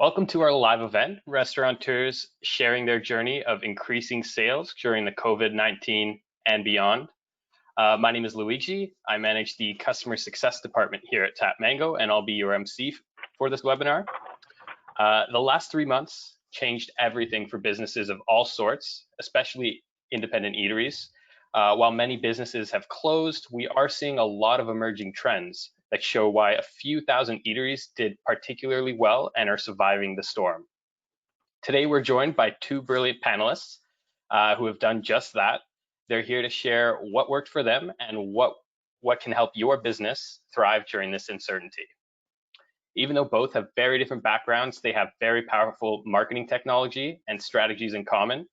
Welcome to our live event, restaurateurs sharing their journey of increasing sales during the COVID-19 and beyond. My name is Luigi. I manage the customer success department here at TapMango, and I'll be your MC for this webinar. The last 3 months changed everything for businesses of all sorts, especially independent eateries. While many businesses have closed, we are seeing a lot of emerging trends that show why a few thousand eateries did particularly well and are surviving the storm. Today, we're joined by two brilliant panelists who have done just that. They're here to share what worked for them and what can help your business thrive during this uncertainty. Even though both have very different backgrounds, they have very powerful marketing technology and strategies in common,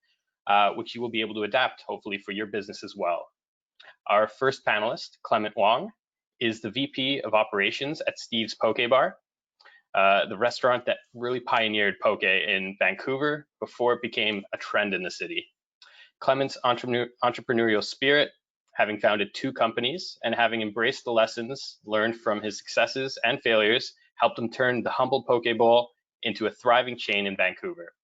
which you will be able to adapt, hopefully, for your business as well. Our first panelist, Clement Wong, is the VP of Operations at Steve's Poke Bar, the restaurant that really pioneered poke in Vancouver before it became a trend in the city. Clement's entrepreneurial spirit, having founded 2 companies and having embraced the lessons learned from his successes and failures, helped him turn the humble poke bowl into a thriving chain in Vancouver.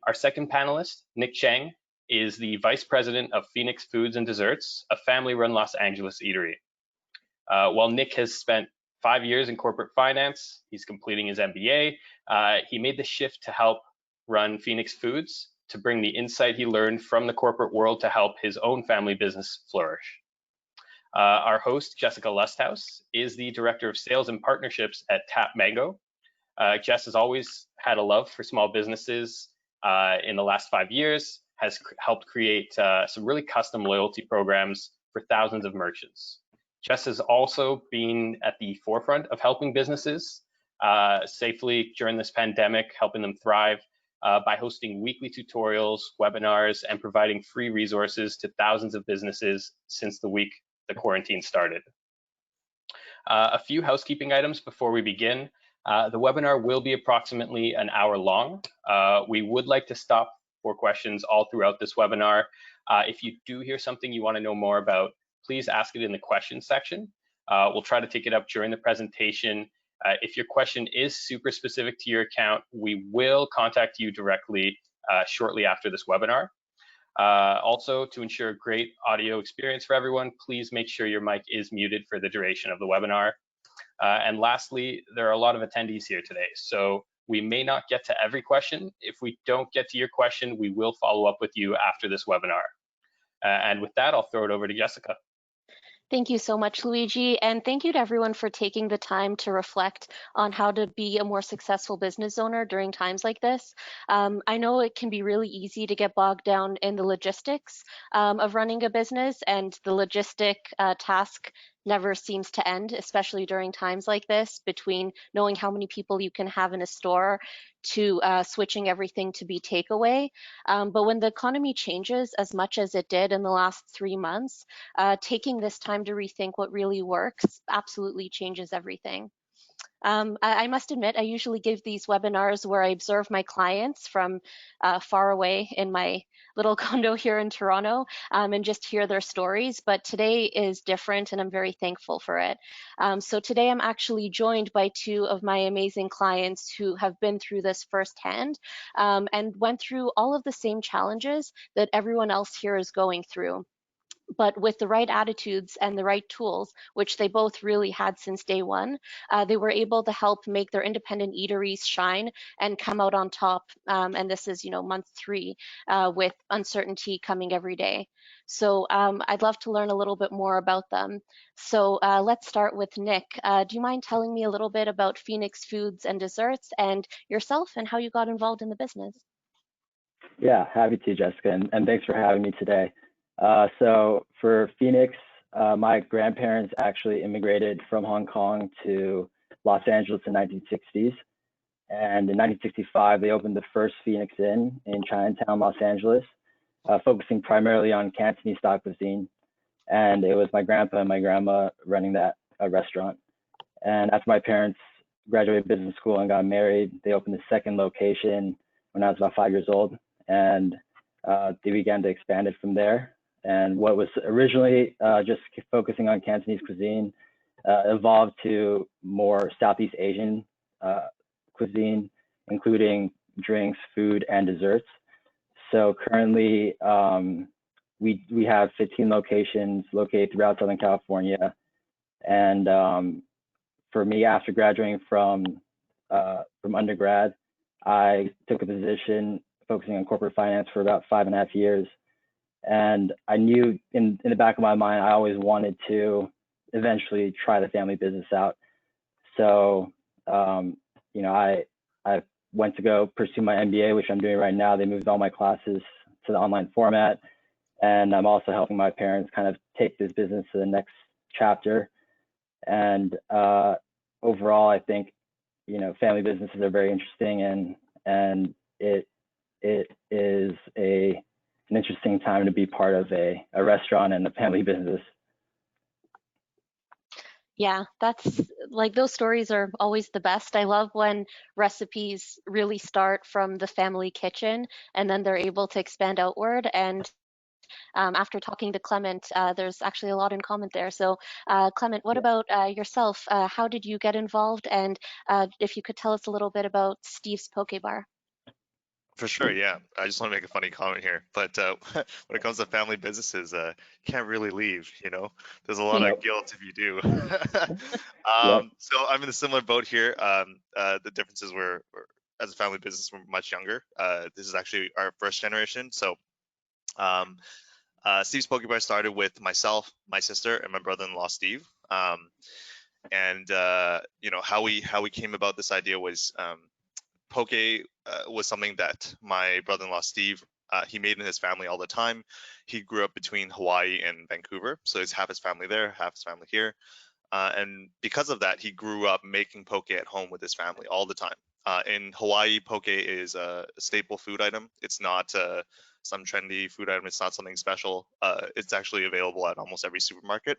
Our second panelist, Nick Chang, is the Vice President of Phoenix Foods and Desserts, a family-run Los Angeles eatery. While Nick has spent 5 years in corporate finance, he's completing his MBA, he made the shift to help run Phoenix Foods to bring the insight he learned from the corporate world to help his own family business flourish. Our host, Jessica Lusthouse, is the Director of Sales and Partnerships at TapMango. Jess has always had a love for small businesses. In the last 5 years, has helped create some really custom loyalty programs for thousands of merchants. Jess has also been at the forefront of helping businesses safely during this pandemic, helping them thrive by hosting weekly tutorials, webinars, and providing free resources to thousands of businesses since the week the quarantine started. A few housekeeping items before we begin. The webinar will be approximately an hour long. We would like to stop for questions all throughout this webinar. If you do hear something you want to know more about, please ask it in the questions section. We'll try to take it up during the presentation. If your question is super specific to your account, we will contact you directly shortly after this webinar. Also, to ensure a great audio experience for everyone, please make sure your mic is muted for the duration of the webinar. And lastly, there are a lot of attendees here today, so we may not get to every question. If we don't get to your question, we will follow up with you after this webinar. And with that, I'll throw it over to Jessica. Thank you so much, Luigi, and thank you to everyone for taking the time to reflect on how to be a more successful business owner during times like this. I know it can be really easy to get bogged down in the logistics of running a business, and the logistic task never seems to end, especially during times like this, between knowing how many people you can have in a store to switching everything to be takeaway. But when the economy changes as much as it did in the last 3 months, taking this time to rethink what really works absolutely changes everything. I must admit, I usually give these webinars where I observe my clients from far away in my little condo here in Toronto and just hear their stories, but today is different and I'm very thankful for it. So today I'm actually joined by 2 of my amazing clients who have been through this firsthand and went through all of the same challenges that everyone else here is going through. But with the right attitudes and the right tools, which they both really had since day one, they were able to help make their independent eateries shine and come out on top. And this is, month 3 with uncertainty coming every day. So I'd love to learn a little bit more about them. So let's start with Nick. Do you mind telling me a little bit about Phoenix Foods and Desserts and yourself and how you got involved in the business? Yeah, happy to, Jessica, and thanks for having me today. So for Phoenix, my grandparents actually immigrated from Hong Kong to Los Angeles in the 1960s. And in 1965, they opened the first Phoenix Inn in Chinatown, Los Angeles, focusing primarily on Cantonese style cuisine. And it was my grandpa and my grandma running that restaurant. And after my parents graduated business school and got married, they opened the second location when I was about 5 years old. And they began to expand it from there. And what was originally just focusing on Cantonese cuisine evolved to more Southeast Asian cuisine, including drinks, food, and desserts. So currently, we have 15 locations located throughout Southern California. And for me, after graduating from undergrad, I took a position focusing on corporate finance for about 5.5 years. And I knew in the back of my mind, I always wanted to eventually try the family business out. So, you know, I went to go pursue my MBA, which I'm doing right now. They moved all my classes to the online format. And I'm also helping my parents kind of take this business to the next chapter. And overall, I think, you know, family businesses are very interesting, and it is an interesting time to be part of a restaurant and a family business. Yeah, that's like those stories are always the best. I love when recipes really start from the family kitchen and then they're able to expand outward. And after talking to Clement, there's actually a lot in common there. So, Clement, what Yeah. about yourself? How did you get involved? And if you could tell us a little bit about Steve's Poke Bar. For sure, yeah. I just want to make a funny comment here, but when it comes to family businesses, you can't really leave. You know, there's a lot of guilt if you do. So I'm in a similar boat here. The differences were, as a family business, we're much younger. This is actually our first generation. So Steve's Poke Bar started with myself, my sister, and my brother-in-law Steve. And you know, how we came about this idea was poke was something that my brother-in-law Steve, he made in his family all the time. He grew up between Hawaii and Vancouver, so it's half his family there, half his family here. And because of that, he grew up making poke at home with his family all the time. In Hawaii, poke is a staple food item. It's not some trendy food item. It's not something special. It's actually available at almost every supermarket.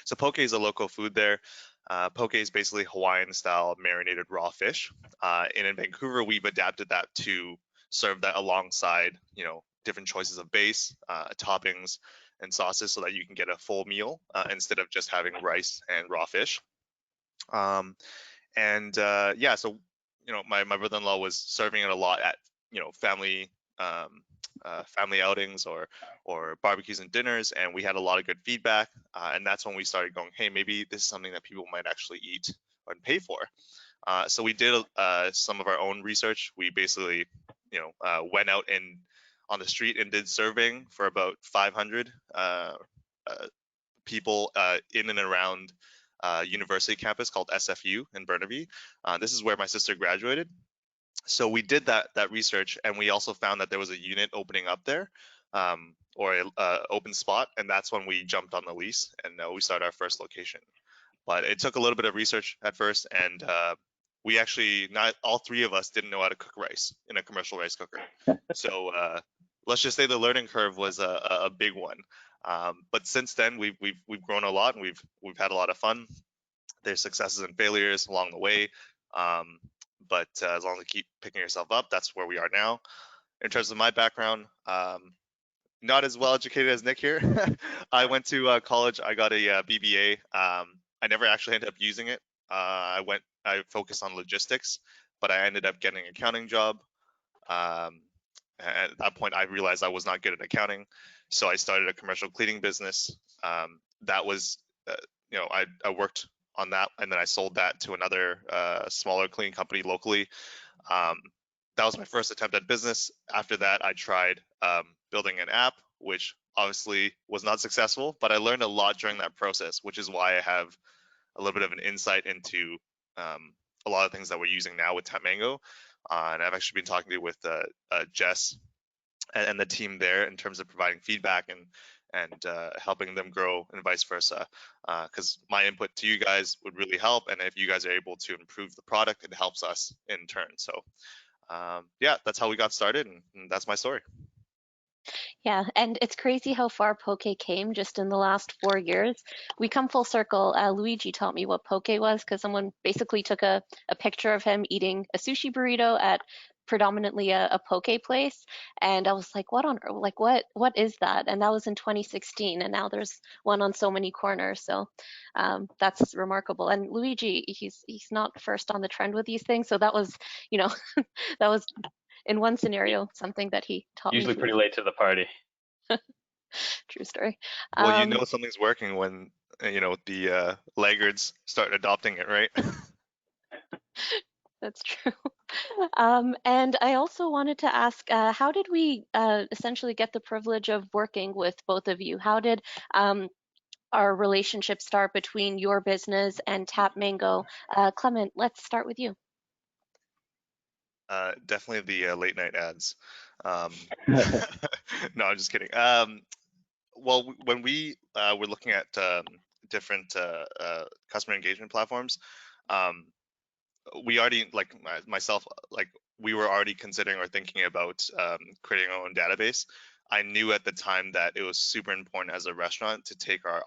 So poke is a local food there. Poke is basically Hawaiian style marinated raw fish. And in Vancouver, we've adapted that to serve that alongside, you know, different choices of base, toppings, and sauces so that you can get a full meal instead of just having rice and raw fish. Yeah, so, you know, my brother-in-law was serving it a lot at, you know, family outings or barbecues and dinners, and we had a lot of good feedback, and that's when we started going, hey, maybe this is something that people might actually eat and pay for. So we did some of our own research. We basically, you know, went out and on the street and did surveying for about 500 people in and around university campus called SFU in Burnaby. This is where my sister graduated. So we did that research, and we also found that there was a unit opening up there, or a open spot, and that's when we jumped on the lease and we started our first location. But it took a little bit of research at first, and we actually, not all three of us didn't know how to cook rice in a commercial rice cooker. So let's just say the learning curve was a big one. But since then, we've grown a lot, and we've had a lot of fun. There's successes and failures along the way. But as long as you keep picking yourself up, that's where we are now. In terms of my background, not as well educated as Nick here. I went to college. I got a BBA. I never actually ended up using it. I focused on logistics, but I ended up getting an accounting job. At that point, I realized I was not good at accounting, so I started a commercial cleaning business. That was, you know, I worked on that, and then I sold that to another smaller cleaning company locally. That was my first attempt at business. After that, I tried building an app, which obviously was not successful, but I learned a lot during that process, which is why I have a little bit of an insight into a lot of things that we're using now with TapMango. And I've actually been talking with Jess and the team there in terms of providing feedback and helping them grow, and vice versa, because my input to you guys would really help, and if you guys are able to improve the product, it helps us in turn. So yeah, that's how we got started, and that's my story. Yeah, and it's crazy how far poke came just in the last 4 years. We come full circle. Luigi taught me what poke was because someone basically took a picture of him eating a sushi burrito at predominantly a poke place, and I was like, what is that? And that was in 2016, and now there's one on so many corners. So that's remarkable. And Luigi, he's not first on the trend with these things, so that was, you know, that was in one scenario something that he taught me Usually to. pretty late to the party. True story. Well, you know something's working when the laggards start adopting it, right? That's true. And I also wanted to ask, how did we essentially get the privilege of working with both of you? How did our relationship start between your business and TapMango? Clement, let's start with you. Definitely the late night ads. No, I'm just kidding. Well, when we were looking at different customer engagement platforms, we already, like myself, like we were already considering or thinking about creating our own database. I knew at the time that it was super important as a restaurant to take our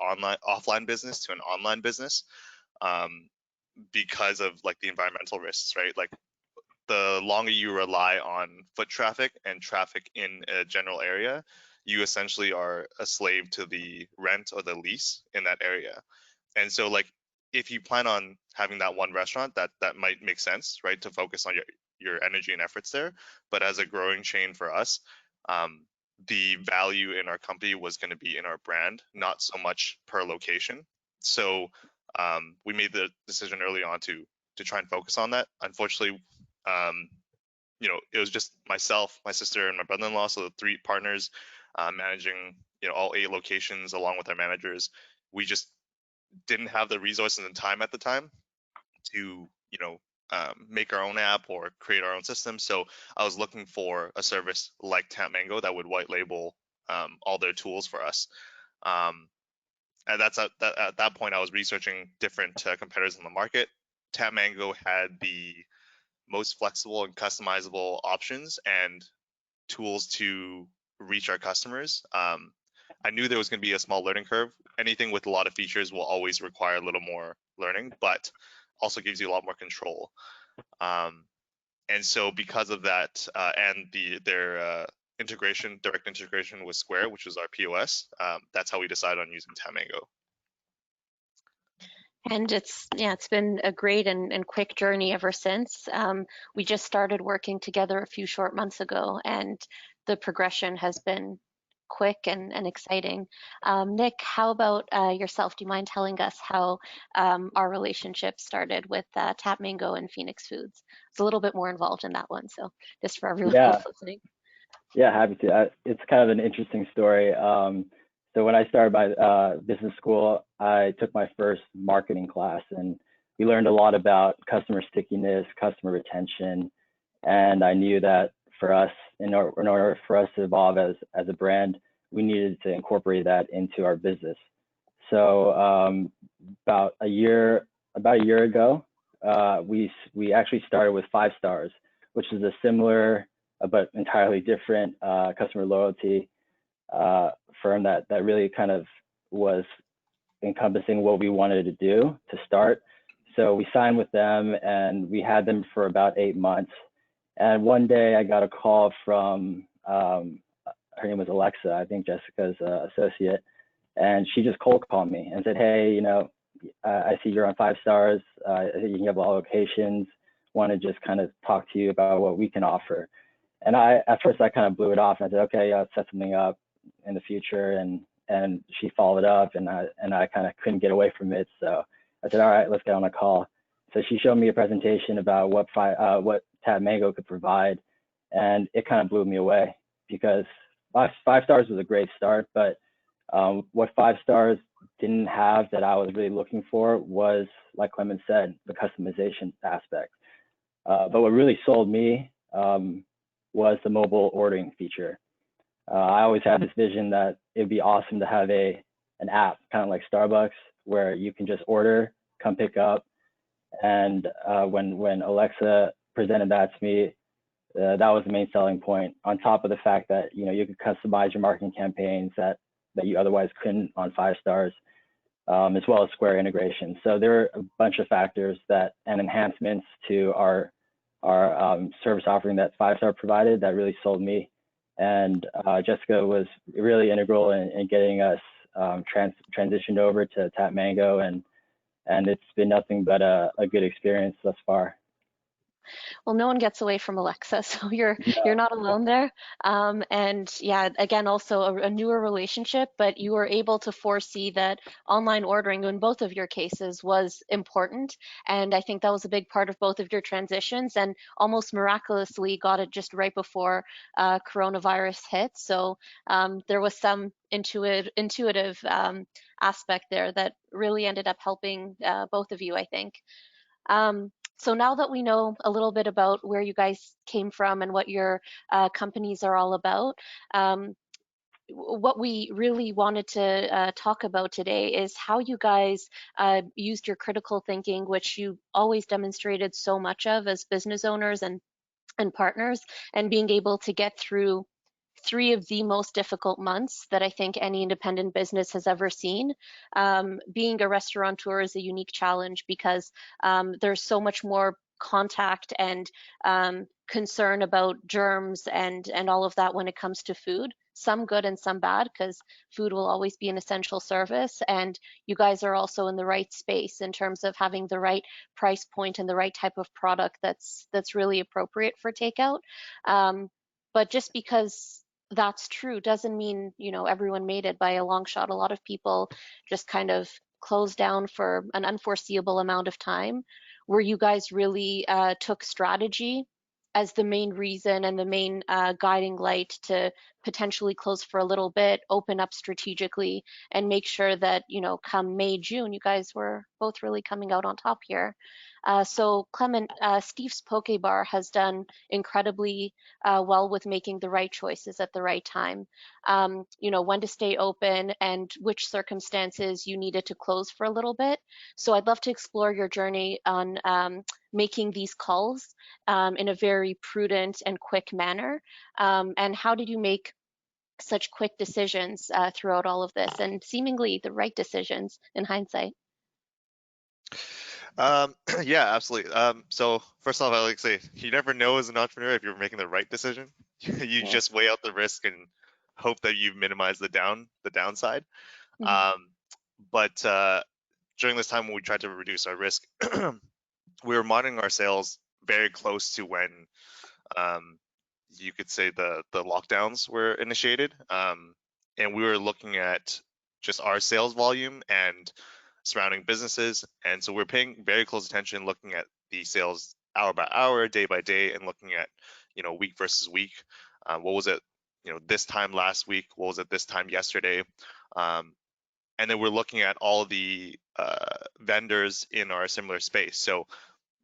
offline business to an online business, because of like the environmental risks, right? Like the longer you rely on foot traffic and traffic in a general area, you essentially are a slave to the rent or the lease in that area. And so like if you plan on having that one restaurant, that might make sense, right, to focus on your energy and efforts there. But as a growing chain for us, the value in our company was going to be in our brand, not so much per location. So we made the decision early on to try and focus on that. Unfortunately, it was just myself, my sister, and my brother-in-law, so the 3 partners managing all 8 locations along with our managers. We just didn't have the resources and time at the time to make our own app or create our own system. So I was looking for a service like TapMango that would white label all their tools for us. And that's at that point I was researching different competitors in the market. TapMango had the most flexible and customizable options and tools to reach our customers. I knew there was going to be a small learning curve. Anything with a lot of features will always require a little more learning, but also gives you a lot more control. And so because of that, and their direct integration with Square, which is our POS, that's how we decided on using TapMango. And it's been a great and quick journey ever since. We just started working together a few short months ago, and the progression has been quick and exciting. Nick, how about yourself? Do you mind telling us how our relationship started with TapMango and Phoenix Foods? It's a little bit more involved in that one, so just for everyone else listening. Yeah, happy to. It's kind of an interesting story. So when I started my business school, I took my first marketing class, and we learned a lot about customer stickiness, customer retention, and I knew that for us, in order for us to evolve as a brand, we needed to incorporate that into our business. So about a year ago, we actually started with 5 stars, which is a similar but entirely different customer loyalty firm that really kind of was encompassing what we wanted to do to start. So we signed with them, and we had them for about 8 months. And one day I got a call from, her name was Alexa, I think Jessica's associate, and she just cold called me and said, hey, I see you're on 5 stars. I think you have all locations. Want to just kind of talk to you about what we can offer. And at first I kind of blew it off, and I said, okay, yeah, let's set something up in the future. And she followed up, and I kind of couldn't get away from it. So I said, all right, let's get on a call. So she showed me a presentation about what TapMango could provide, and it kind of blew me away, because 5 stars was a great start, but what 5 stars didn't have that I was really looking for was, like Clement said, the customization aspect. But what really sold me was the mobile ordering feature. I always had this vision that it'd be awesome to have an app, kind of like Starbucks, where you can just order, come pick up. And when Alexa presented that to me, that was the main selling point, on top of the fact that you could customize your marketing campaigns that you otherwise couldn't on 5 stars, as well as Square integration. So there are a bunch of factors and enhancements to our service offering that 5-Star provided that really sold me. And Jessica was really integral in getting us transitioned over to TapMango, and it's been nothing but a good experience thus far. Well, no one gets away from Alexa, so you're No. not alone there. And yeah, again, also a newer relationship, but you were able to foresee that online ordering in both of your cases was important. And I think that was a big part of both of your transitions, and almost miraculously got it just right before coronavirus hit. So there was some intuitive aspect there that really ended up helping both of you, I think. So now that we know a little bit about where you guys came from and what your companies are all about, what we really wanted to talk about today is how you guys used your critical thinking, which you always demonstrated so much of as business owners and partners, and being able to get through 3 of the most difficult months that I think any independent business has ever seen. Being a restaurateur is a unique challenge because there's so much more contact and concern about germs and all of that when it comes to food. Some good and some bad, because food will always be an essential service. And you guys are also in the right space in terms of having the right price point and the right type of product that's really appropriate for takeout. But just because that's true doesn't mean, everyone made it by a long shot. A lot of people just kind of closed down for an unforeseeable amount of time, where you guys really took strategy as the main reason and the main guiding light to potentially close for a little bit, open up strategically, and make sure that, come May, June, you guys were both really coming out on top here. So Clement, Steve's Poke Bar has done incredibly well with making the right choices at the right time. When to stay open and which circumstances you needed to close for a little bit. So I'd love to explore your journey on making these calls in a very prudent and quick manner. And how did you make such quick decisions throughout all of this, and seemingly the right decisions in hindsight? Yeah, absolutely. So first off, I like to say you never know as an entrepreneur if you're making the right decision. You Yeah. just weigh out the risk and hope that you minimize the downside. Mhm. But during this time when we tried to reduce our risk, we were monitoring our sales very close to when you could say the lockdowns were initiated, and we were looking at just our sales volume and surrounding businesses, and so we're paying very close attention, looking at the sales hour by hour, day by day, and looking at week versus week. What was it this time last week? What was it this time yesterday? And then we're looking at all the vendors in our similar space. So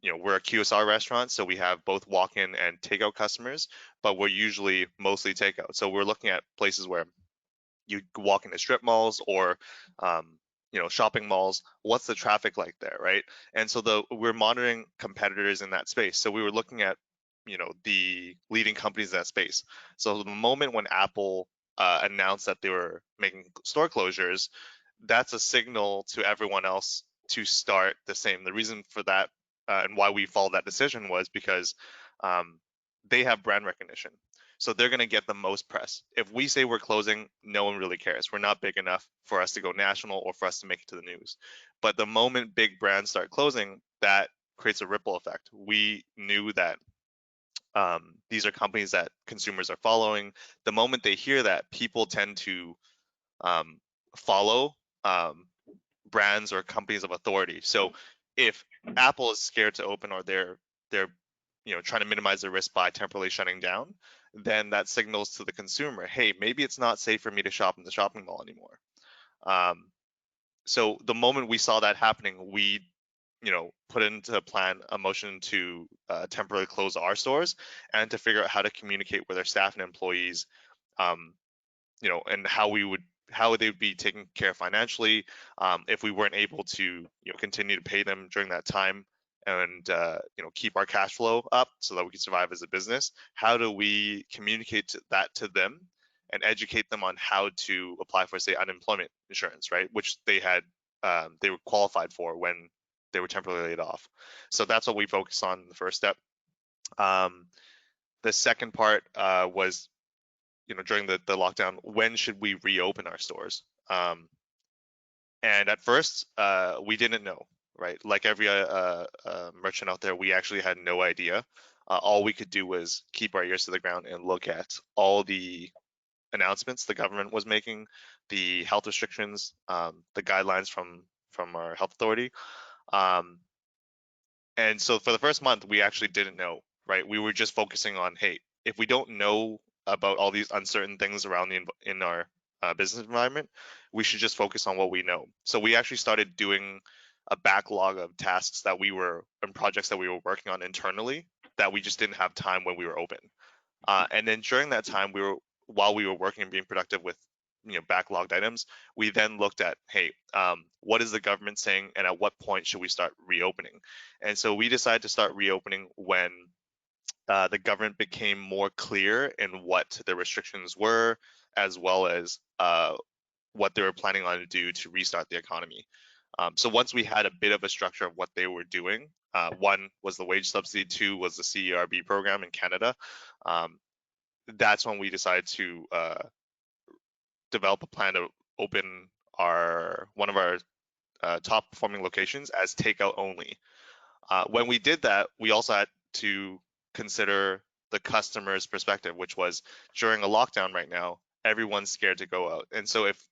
we're a QSR restaurant, so we have both walk-in and takeout customers, but we're usually mostly takeout. So we're looking at places where you walk into strip malls or shopping malls. What's the traffic like there, right? And so we're monitoring competitors in that space. So we were looking at the leading companies in that space. So the moment when Apple announced that they were making store closures, that's a signal to everyone else to start the same. The reason for that and why we followed that decision was because they have brand recognition. So they're going to get the most press. If we say we're closing, no one really cares. We're not big enough for us to go national or for us to make it to the news. But the moment big brands start closing, that creates a ripple effect. We knew that these are companies that consumers are following. The moment they hear that, people tend to follow brands or companies of authority. So if Apple is scared to open, or they're trying to minimize the risk by temporarily shutting down, then that signals to the consumer, hey, maybe it's not safe for me to shop in the shopping mall anymore. So the moment we saw that happening, we put into a motion to temporarily close our stores and to figure out how to communicate with our staff and employees, and how they would be taken care of financially if we weren't able to continue to pay them during that time, and keep our cash flow up so that we can survive as a business. How do we communicate that to them and educate them on how to apply for, say, unemployment insurance, right? Which they were qualified for when they were temporarily laid off. So that's what we focused on in the first step. The second part was, during the lockdown, when should we reopen our stores? And at first, we didn't know, right? Like every merchant out there, we actually had no idea. All we could do was keep our ears to the ground and look at all the announcements the government was making, the health restrictions, the guidelines from our health authority. And so for the first month, we actually didn't know, right? We were just focusing on, hey, if we don't know about all these uncertain things around in our business environment, we should just focus on what we know. So we actually started doing a backlog of tasks that we were and projects that we were working on internally that we just didn't have time when we were open. And then during that time, while we were working and being productive with backlogged items, we then looked at, hey, what is the government saying, and at what point should we start reopening? And so we decided to start reopening when the government became more clear in what the restrictions were, as well as what they were planning on to do to restart the economy. So once we had a bit of a structure of what they were doing, one was the wage subsidy, two was the CERB program in Canada. That's when we decided to develop a plan to open one of our top performing locations as takeout only. When we did that, we also had to consider the customer's perspective, which was during a lockdown right now, everyone's scared to go out. And so if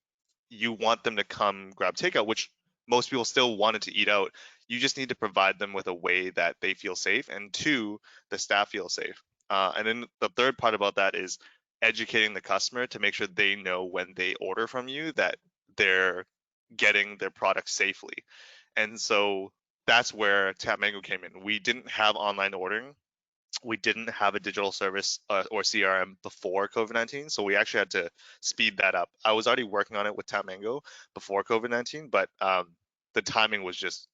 you want them to come grab takeout, which most people still wanted to eat out, you just need to provide them with a way that they feel safe, and two, the staff feel safe. And then the third part about that is educating the customer to make sure they know when they order from you that they're getting their product safely. And so that's where TapMango came in. We didn't have online ordering. We didn't have a digital service or CRM before COVID-19, so we actually had to speed that up. I was already working on it with TapMango before COVID-19, but the timing was just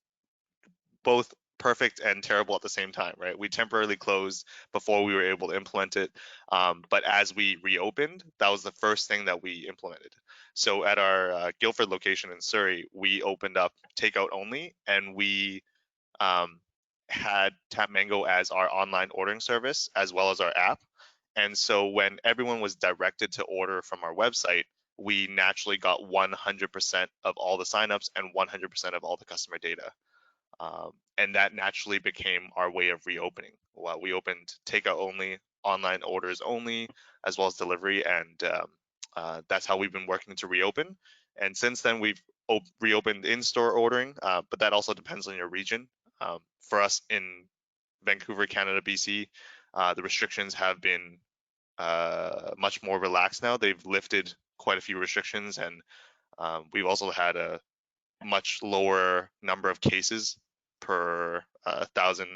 both perfect and terrible at the same time, right? We temporarily closed before we were able to implement it. But as we reopened, that was the first thing that we implemented. So at our Guildford location in Surrey, we opened up takeout only, and we had TapMango as our online ordering service as well as our app. And so when everyone was directed to order from our website, we naturally got 100% of all the signups and 100% of all the customer data. And that naturally became our way of reopening. Well, we opened takeout only, online orders only, as well as delivery, and that's how we've been working to reopen. And since then, we've reopened in-store ordering, but that also depends on your region. For us in Vancouver, Canada, BC, the restrictions have been much more relaxed now. They've lifted quite a few restrictions, and we've also had a much lower number of cases per 1,000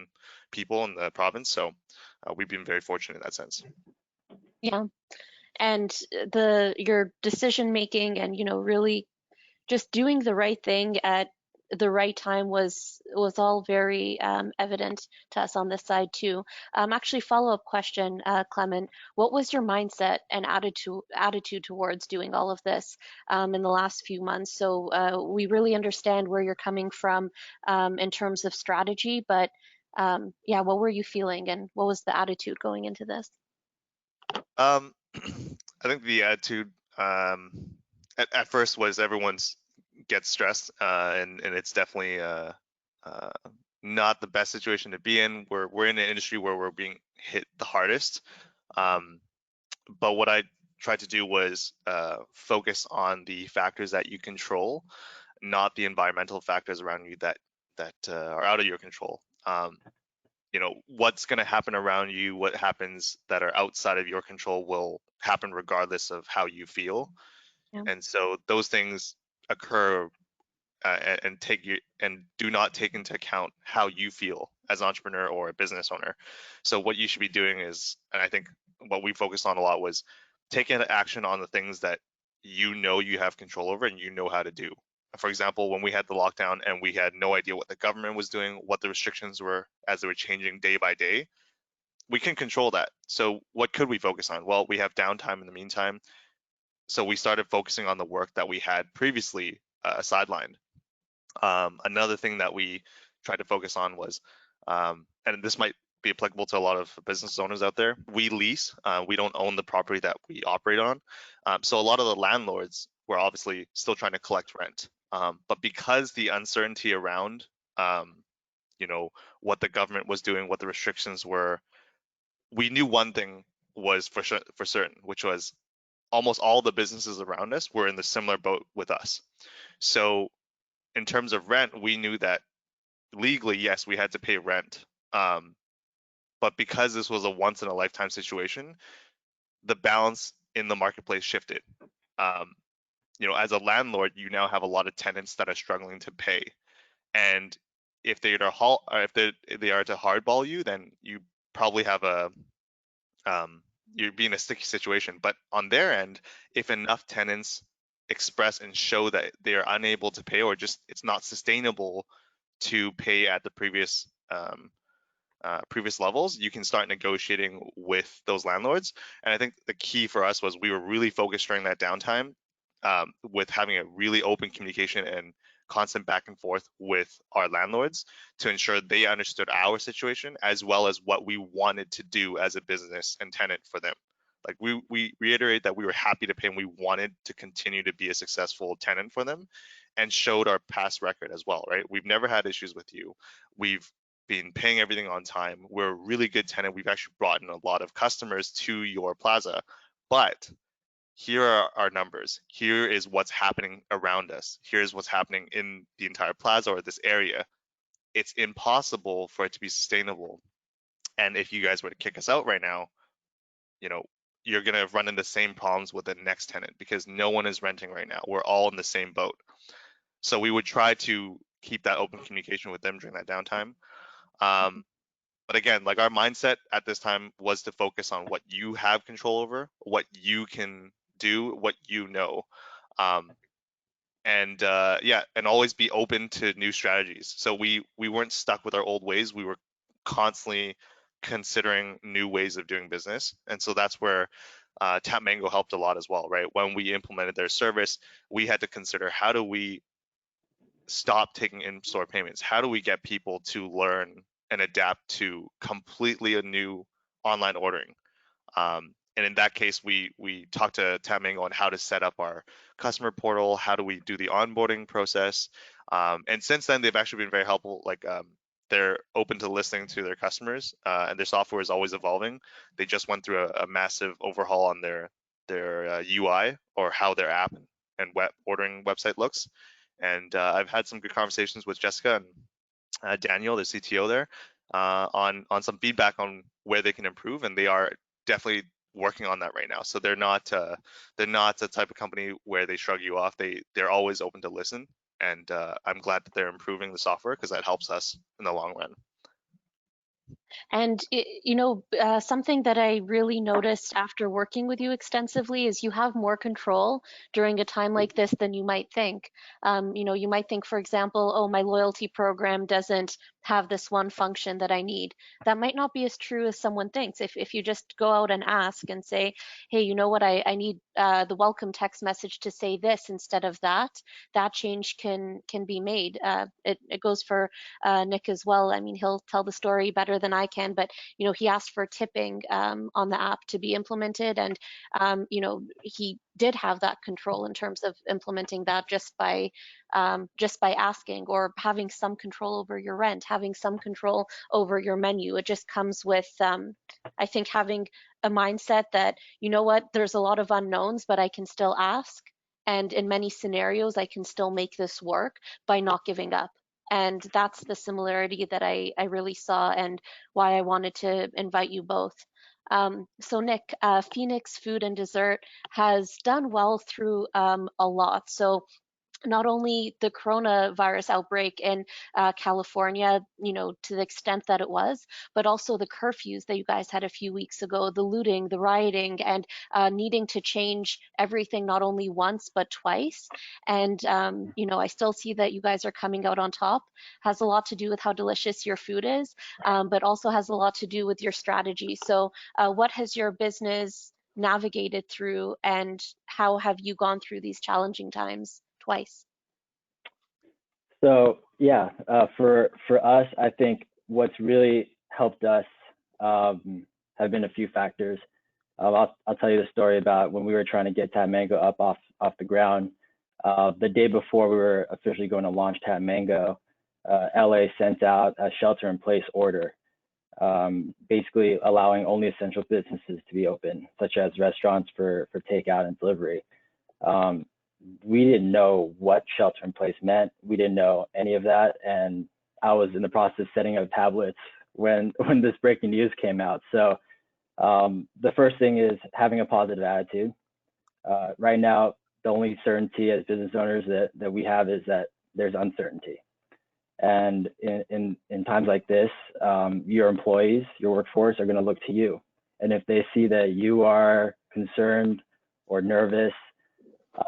people in the province. So we've been very fortunate in that sense. Yeah, and your decision making and really just doing the right thing at the right time was all very evident to us on this side too. Actually, follow-up question, Clement, what was your mindset and attitude towards doing all of this in the last few months? So we really understand where you're coming from in terms of strategy, but yeah, what were you feeling and what was the attitude going into this? I think the attitude at first was everyone's gets stressed, and it's definitely not the best situation to be in. We're in an industry where we're being hit the hardest. But what I tried to do was focus on the factors that you control, not the environmental factors around you that are out of your control. What's going to happen around you, what happens that are outside of your control will happen regardless of how you feel. Yeah. And so those things occur and do not take into account how you feel as an entrepreneur or a business owner. So what you should be doing is, and I think what we focused on a lot was taking action on the things that you have control over and you know how to do. For example, when we had the lockdown and we had no idea what the government was doing, what the restrictions were as they were changing day by day, we can control that. So what could we focus on? Well, we have downtime in the meantime. So we started focusing on the work that we had previously sidelined. Another thing that we tried to focus on was, and this might be applicable to a lot of business owners out there. We lease, we don't own the property that we operate on. So a lot of the landlords were obviously still trying to collect rent. But because the uncertainty around, you know, what the government was doing, what the restrictions were, we knew one thing was for certain, which was almost all the businesses around us were in the similar boat with us. So in terms of rent, we knew that legally, yes, we had to pay rent. But because this was a once in a lifetime situation, the balance in the marketplace shifted. You know, as a landlord, you now have a lot of tenants that are struggling to pay, and if they are they are to hardball you, then you probably have a you're being a sticky situation. But on their end, if enough tenants express and show that they are unable to pay, or just it's not sustainable to pay at the previous previous levels, you can start negotiating with those landlords. And I think the key for us was we were really focused during that downtime with having a really open communication and constant back and forth with our landlords to ensure they understood our situation as well as what we wanted to do as a business and tenant for them. Like we reiterate that we were happy to pay and we wanted to continue to be a successful tenant for them, and showed our past record as well, right? We've never had issues with you. We've been paying everything on time. We're a really good tenant. We've actually brought in a lot of customers to your plaza, but here are our numbers. Here is what's happening around us. Here's what's happening in the entire plaza or this area. It's impossible for it to be sustainable. And if you guys were to kick us out right now, you know, you're going to run into the same problems with the next tenant because no one is renting right now. We're all in the same boat. So we would try to keep that open communication with them during that downtime. But again, like our mindset at this time was to focus on what you have control over, what you can do, what you know. And yeah, and always be open to new strategies. So we weren't stuck with our old ways. We were constantly considering new ways of doing business. And so that's where TapMango helped a lot as well, right? When we implemented their service, we had to consider how do we stop taking in-store payments? How do we get people to learn and adapt to completely a new online ordering? And in that case, we talked to TapMango on how to set up our customer portal, how do we do the onboarding process. And since then, they've actually been very helpful. Like they're open to listening to their customers, and their software is always evolving. They just went through a massive overhaul on their UI, or how their app and web ordering website looks. And I've had some good conversations with Jessica and Daniel, the CTO there, on some feedback on where they can improve, and they are definitely working on that right now. So they're not a type of company where they shrug you off. They're always open to listen, and I'm glad that they're improving the software because that helps us in the long run. And you know, something that I really noticed after working with you extensively is you have more control during a time like this than you might think. You know, you might think, for example, oh, my loyalty program doesn't have this one function that I need. That might not be as true as someone thinks. If you just go out and ask and say, hey, you know what, I need the welcome text message to say this instead of that, that change can be made. It goes for Nick as well. I mean, he'll tell the story better than I can, but you know, he asked for tipping on the app to be implemented, and you know, he did have that control in terms of implementing that just by asking, or having some control over your rent, having some control over your menu. It just comes with, I think, having a mindset that, you know what, there's a lot of unknowns, but I can still ask. And in many scenarios, I can still make this work by not giving up. And that's the similarity that I really saw, and why I wanted to invite you both. So Nick, Phoenix Food and Dessert has done well through a lot. So not only the coronavirus outbreak in California, you know, to the extent that it was, but also the curfews that you guys had a few weeks ago, the looting, the rioting, and needing to change everything not only once but twice. And you know, I still see that you guys are coming out on top. Has a lot to do with how delicious your food is, but also has a lot to do with your strategy. So, what has your business navigated through, and how have you gone through these challenging times twice? So yeah, for us, I think what's really helped us have been a few factors. I'll tell you the story about when we were trying to get TapMango up off the ground. The day before we were officially going to launch TapMango, LA sent out a shelter-in-place order, basically allowing only essential businesses to be open, such as restaurants for takeout and delivery. We didn't know what shelter-in-place meant. We didn't know any of that, and I was in the process of setting up tablets when this breaking news came out. So the first thing is having a positive attitude. Right now, the only certainty as business owners that we have is that there's uncertainty. And in times like this, your employees, your workforce are going to look to you. And if they see that you are concerned or nervous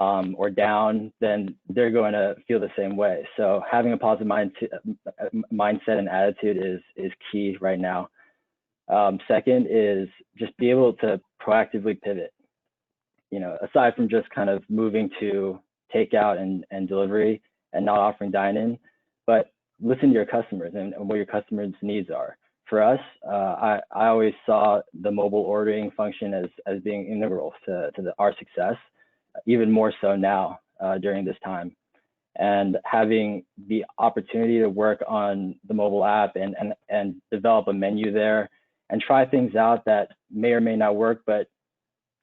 or down, then they're going to feel the same way. So having a positive mindset and attitude is key right now. Second is just be able to proactively pivot. You know, aside from just kind of moving to takeout and delivery and not offering dine-in, but listen to your customers and what your customers' needs are. For us, I always saw the mobile ordering function as being integral to our success, even more so now during this time. And having the opportunity to work on the mobile app and develop a menu there and try things out that may or may not work, but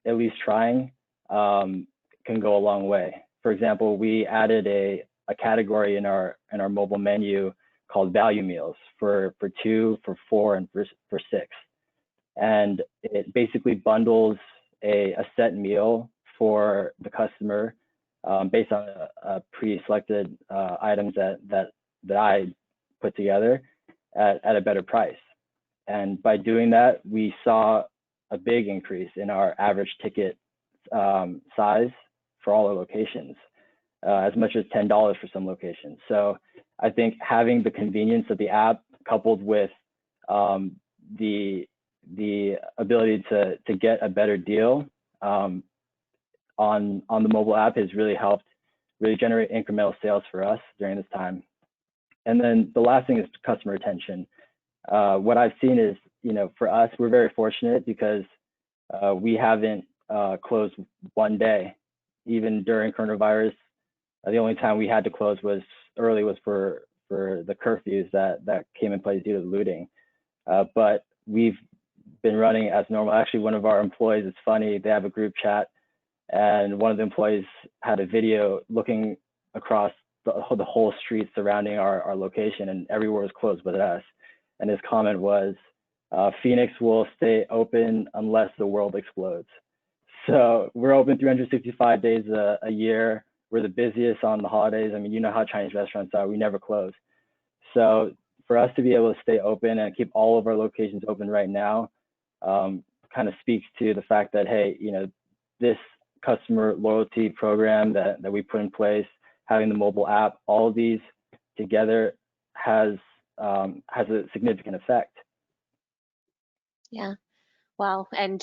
at least trying can go a long way. For example, we added a category in our mobile menu called value meals for 2, for 4, and for 6. And it basically bundles a set meal for the customer based on a pre-selected items that I put together at a better price. And by doing that, we saw a big increase in our average ticket size for all our locations, as much as $10 for some locations. So I think having the convenience of the app coupled with the ability to get a better deal on the mobile app has really helped really generate incremental sales for us during this time. And then the last thing is customer retention. What I've seen is, you know, for us, we're very fortunate because we haven't closed one day. Even during coronavirus, the only time we had to close was for the curfews that came in place due to looting. But we've been running as normal. Actually, one of our employees, it's funny, they have a group chat, and one of the employees had a video looking across the whole street surrounding our location, and everywhere was closed but us. And his comment was, Phoenix will stay open unless the world explodes. So we're open 365 days a year. We're the busiest on the holidays. I mean, you know how Chinese restaurants are. We never close. So for us to be able to stay open and keep all of our locations open right now kind of speaks to the fact that, hey, you know, this customer loyalty program that we put in place, having the mobile app, all of these together has a significant effect. Yeah. Wow. And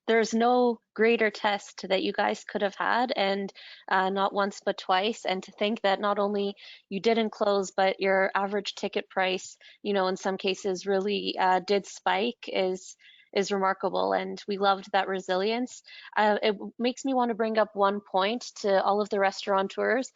there's no greater test that you guys could have had, and not once but twice. And to think that not only you didn't close, but your average ticket price, you know, in some cases really did spike is remarkable. And we loved that resilience. It makes me want to bring up one point to all of the restaurateurs.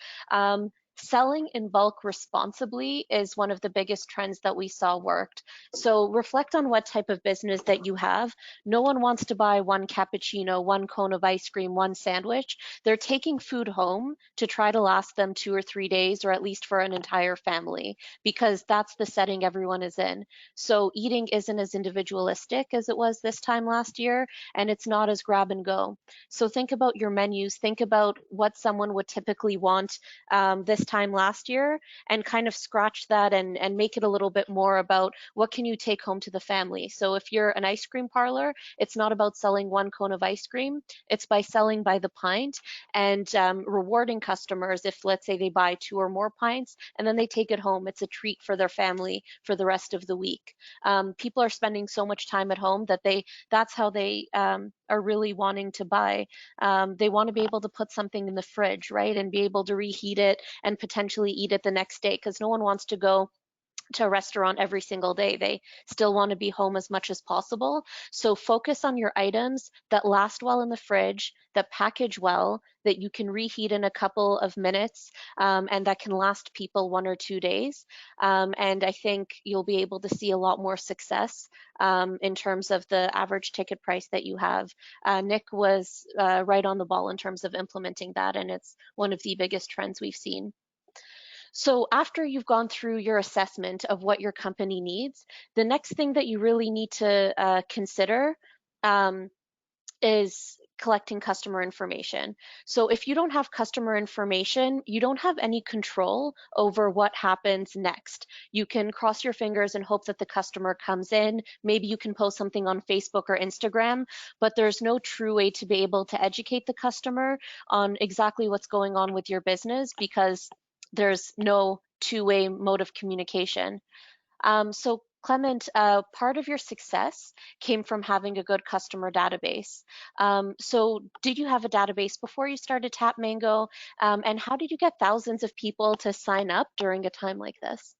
Selling in bulk responsibly is one of the biggest trends that we saw worked. So reflect on what type of business that you have. No one wants to buy one cappuccino, one cone of ice cream, one sandwich. They're taking food home to try to last them 2 or 3 days, or at least for an entire family, because that's the setting everyone is in. So eating isn't as individualistic as it was this time last year, and it's not as grab and go. So think about your menus, think about what someone would typically want this time last year, and kind of scratch that and make it a little bit more about what can you take home to the family. So if you're an ice cream parlor, it's not about selling one cone of ice cream, it's by selling by the pint and rewarding customers if, let's say, they buy 2 or more pints and then they take it home. It's a treat for their family for the rest of the week. People are spending so much time at home that that's how they are really wanting to buy. They want to be able to put something in the fridge, right, and be able to reheat it and potentially eat it the next day, because no one wants to go to a restaurant every single day. They still want to be home as much as possible. So focus on your items that last well in the fridge, that package well, that you can reheat in a couple of minutes, and that can last people 1 or 2 days. And I think you'll be able to see a lot more success in terms of the average ticket price that you have. Nick was right on the ball in terms of implementing that, and it's one of the biggest trends we've seen. So after you've gone through your assessment of what your company needs, the next thing that you really need to consider is collecting customer information. So if you don't have customer information, you don't have any control over what happens next. You can cross your fingers and hope that the customer comes in. Maybe you can post something on Facebook or Instagram, but there's no true way to be able to educate the customer on exactly what's going on with your business because there's no two-way mode of communication. So Clement, part of your success came from having a good customer database. So did you have a database before you started TapMango? And how did you get thousands of people to sign up during a time like this?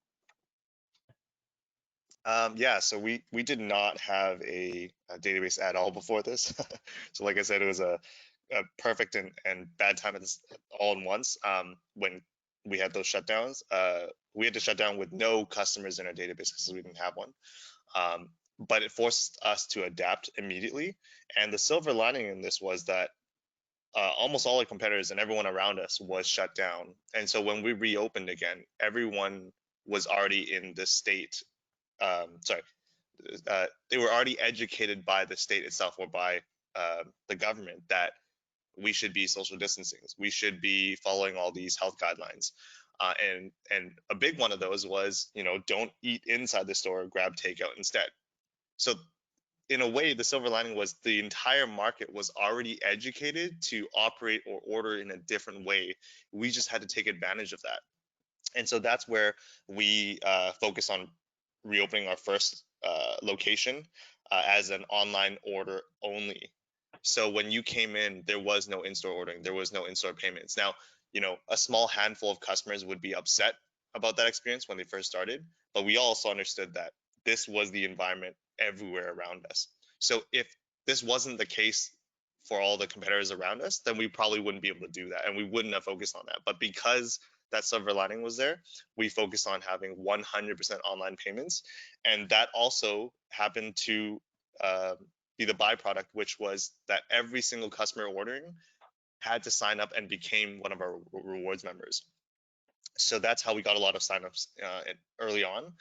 Yeah, so we did not have a database at all before this. So like I said, it was a perfect and bad time at this, all in once. When we had those shutdowns, we had to shut down with no customers in our database because we didn't have one. But it forced us to adapt immediately. And the silver lining in this was that almost all our competitors and everyone around us was shut down. And so when we reopened again, everyone was already in this state. Sorry, they were already educated by the state itself or by the government that we should be social distancing. We should be following all these health guidelines. And a big one of those was, don't eat inside the store, grab takeout instead. So in a way, the silver lining was the entire market was already educated to operate or order in a different way. We just had to take advantage of that. And so that's where we focus on reopening our first location as an online order only. So when you came in, there was no in-store ordering, there was no in-store payments. Now, a small handful of customers would be upset about that experience when they first started, but we also understood that this was the environment everywhere around us. So if this wasn't the case for all the competitors around us, then we probably wouldn't be able to do that and we wouldn't have focused on that. But because that silver lining was there, we focused on having 100% online payments. And that also happened to be the byproduct, which was that every single customer ordering had to sign up and became one of our rewards members. So that's how we got a lot of signups early on.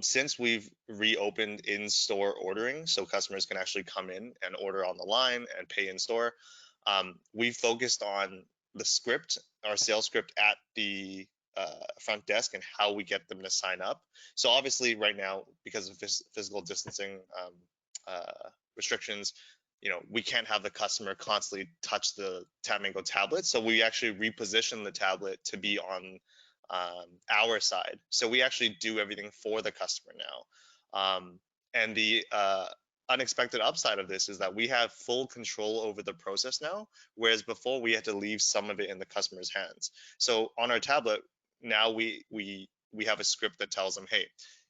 Since we've reopened in-store ordering, so customers can actually come in and order on the line and pay in store, we focused on the script, our sales script at the front desk and how we get them to sign up. So obviously right now, because of physical distancing restrictions, we can't have the customer constantly touch the TapMango tablet. So we actually reposition the tablet to be on our side. So we actually do everything for the customer now. And the unexpected upside of this is that we have full control over the process now, whereas before we had to leave some of it in the customer's hands. So on our tablet, now we have a script that tells them, hey,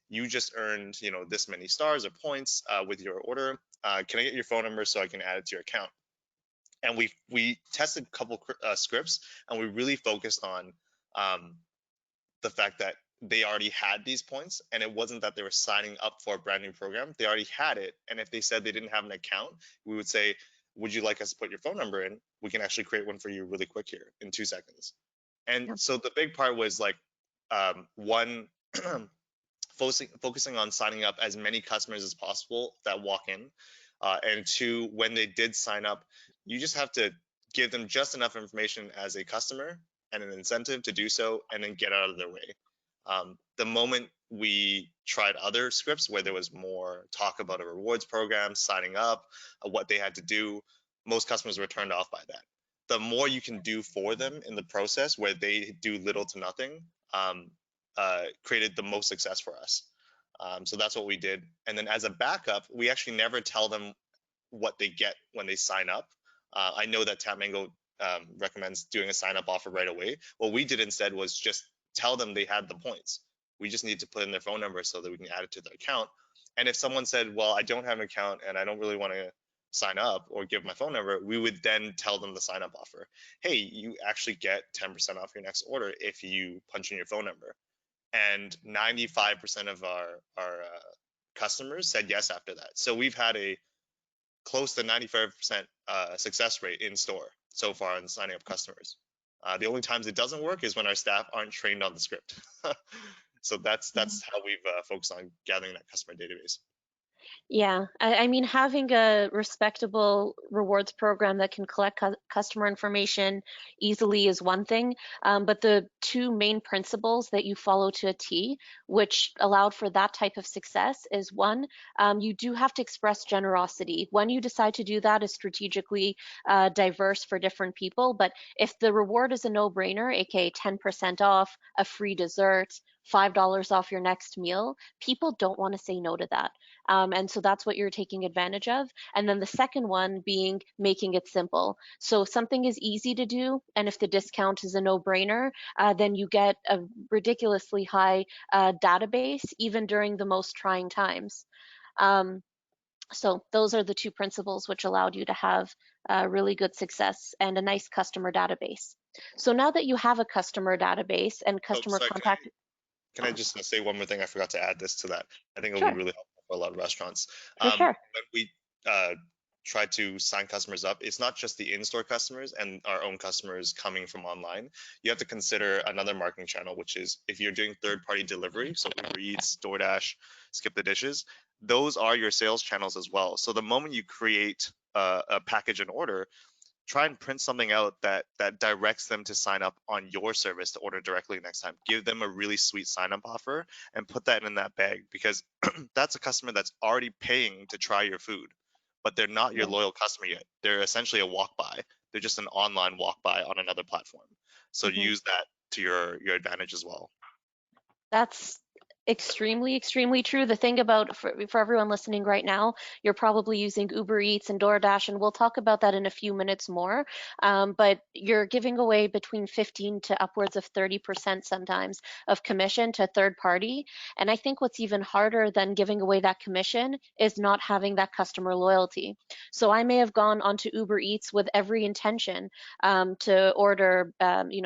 you just earned this many stars or points with your order. Can I get your phone number so I can add it to your account? And we tested a couple scripts, and we really focused on the fact that they already had these points, and it wasn't that they were signing up for a brand new program. They already had it, and if they said they didn't have an account, we would say, would you like us to put your phone number in? We can actually create one for you really quick here in 2 seconds. And so the big part was like, one, focusing on signing up as many customers as possible that walk in, and two, when they did sign up, you just have to give them just enough information as a customer and an incentive to do so, and then get out of their way. The moment we tried other scripts where there was more talk about a rewards program, signing up, what they had to do, most customers were turned off by that. The more you can do for them in the process where they do little to nothing, created the most success for us. So that's what we did. And then as a backup, we actually never tell them what they get when they sign up. I know that TapMango recommends doing a sign up offer right away. What we did instead was just tell them they had the points. We just need to put in their phone number so that we can add it to their account. And if someone said, well, I don't have an account and I don't really want to sign up or give my phone number, we would then tell them the sign up offer. Hey, you actually get 10% off your next order if you punch in your phone number. And 95% of our customers said yes after that. So we've had a close to 95% success rate in store so far in signing up customers. The only times it doesn't work is when our staff aren't trained on the script. So that's how we've focused on gathering that customer database. Yeah, I mean, having a respectable rewards program that can collect customer information easily is one thing, but the two main principles that you follow to a T, which allowed for that type of success, is one, you do have to express generosity. When you decide to do that is strategically diverse for different people, but if the reward is a no-brainer, aka 10% off, a free dessert, $5 off your next meal, people don't want to say no to that. And so that's what you're taking advantage of. And then the second one being making it simple. So if something is easy to do, and if the discount is a no-brainer, then you get a ridiculously high database, even during the most trying times. So those are the two principles which allowed you to have really good success and a nice customer database. So now that you have a customer database and customer contact. Can I just say one more thing? I forgot to add this to that. I think it'll Sure. be really helpful for a lot of restaurants. For sure. When we try to sign customers up, it's not just the in-store customers and our own customers coming from online. You have to consider another marketing channel, which is if you're doing third-party delivery, so Uber Eats, DoorDash, Skip the Dishes, those are your sales channels as well. So the moment you create a package and order, try and print something out that directs them to sign up on your service to order directly next time. Give them a really sweet sign up offer and put that in that bag, because that's a customer that's already paying to try your food, but they're not your loyal customer yet. They're essentially a walk by. They're just an online walk by on another platform. So use that to your advantage as well. That's extremely true. The thing about, for everyone listening right now, you're probably using Uber Eats and DoorDash, and we'll talk about that in a few minutes more, but you're giving away between 15 to upwards of 30% sometimes of commission to third party. And I think what's even harder than giving away that commission is not having that customer loyalty. So I may have gone onto Uber Eats with every intention to order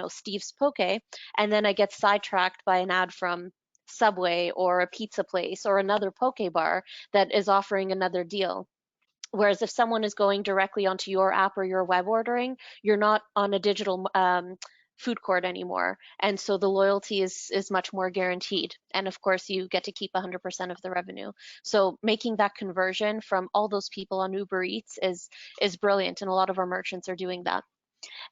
Steve's Poke, and then I get sidetracked by an ad from Subway or a pizza place or another poke bar that is offering another deal. Whereas if someone is going directly onto your app or your web ordering, you're not on a digital food court anymore. And so the loyalty is much more guaranteed. And of course, you get to keep 100% of the revenue. So making that conversion from all those people on Uber Eats is brilliant. And a lot of our merchants are doing that.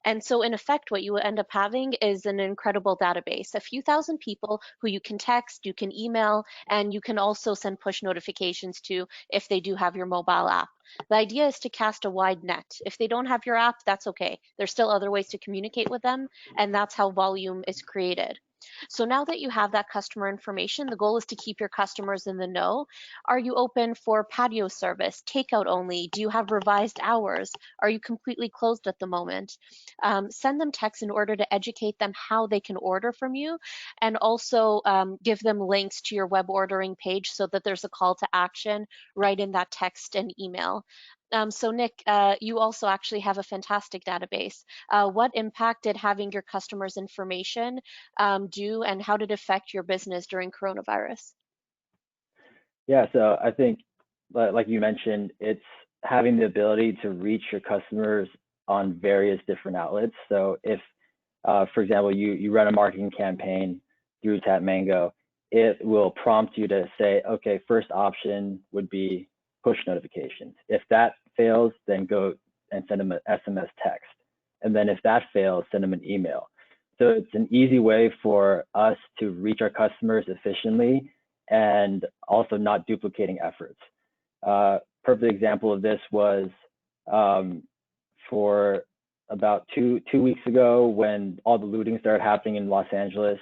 And so in effect, what you end up having is an incredible database, a few thousand people who you can text, you can email, and you can also send push notifications to if they do have your mobile app. The idea is to cast a wide net. If they don't have your app, that's okay. There's still other ways to communicate with them, and that's how volume is created. So now that you have that customer information, the goal is to keep your customers in the know. Are you open for patio service, takeout only? Do you have revised hours? Are you completely closed at the moment? Send them texts in order to educate them how they can order from you, and also give them links to your web ordering page so that there's a call to action right in that text and email. So Nick, you also actually have a fantastic database. What impact did having your customers' information do, and how did it affect your business during coronavirus? Yeah, so I think, like you mentioned, it's having the ability to reach your customers on various different outlets. So if, for example, you run a marketing campaign through TapMango, it will prompt you to say, okay, first option would be push notifications. If that fails, then go and send them an SMS text. And then if that fails, send them an email. So it's an easy way for us to reach our customers efficiently and also not duplicating efforts. Perfect example of this was for about two weeks ago, when all the looting started happening in Los Angeles,